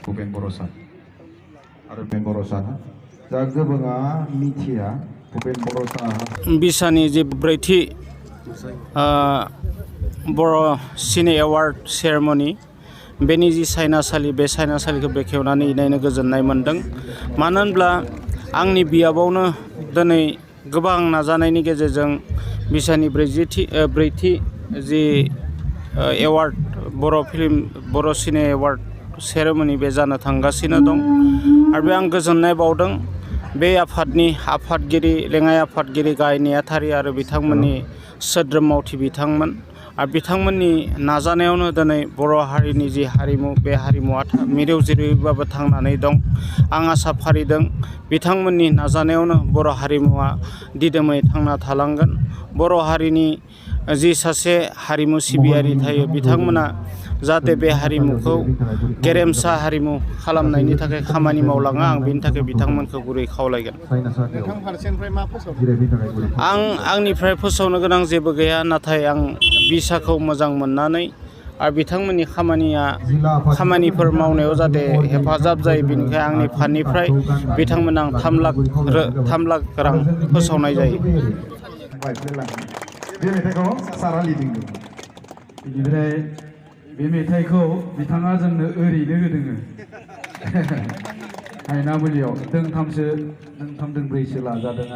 भुपेन बर' सान आरो भुपेन बर' सान दा गोबाङा मिथिया भुपेन बर' साना बिसानि जे ब्रैथि बर' सिने एवार्ड सेरेमनि बेनि जि सायनासालि बे सायनासालिखौ बेखेवनानै नायनो गोजोननाय मोन्दों। मानो होनब्ला आंनि बियाबावनो दिनै गोबां नाजानायनि गेजेरजों बिसानि ब्रैथि जि एवार्ड बर' सिने एवार्ड सेरेमनि बे जानो थांगासिनो दं आरो बे आं गोजोननाय बावदों बे आफादनि आफादगिरि लेङाइ आफादगिरि गाहाय नेहाथारि आरो बिथांमोननि सोद्रोम मावथि बिथांमोन आरो बिथांमोननि नाजानायावनो दिनै बर' हारिनि जि हारिमु बे हारिमुवा मिरौ जिरौबाबो थांनानै दं। आं आसा फारिदों बिथांमोननि नाजानायावनो बर' हारिमुवा दिदोमै थांना थालांगोन। बर' हारिनि जि सासे हारिमु सिबियारि थायो बिथांमोना जाहाथे बे हारिमुखौ गेरेमसा हारिमु खालामनायनि थाखाय खामानि मावलाङो आं बेनि थाखाय बिथांमोनखौ गुरै खावलायगोन। आं आंनिफ्राय फोसावनो गोनां जेबो गैया, नाथाय आं बिसाखौ मोजां मोननानै आरो बिथांमोननि खामानिफोर मावनायाव जाहाथे हेफाजाब जायो बेनिखाय आंनि फान्डनिफ्राय बिथांमोना 3 लाख रां फोसावनाय जायो। बे मेथाइखौ सारा लिरदों। बेनिफ्राय बे मेथाइखौ बिथाङा जोंनो ओरैनो होदोङो हायनामुलियाव दोंथाम दोंब्रैसो लाजादों।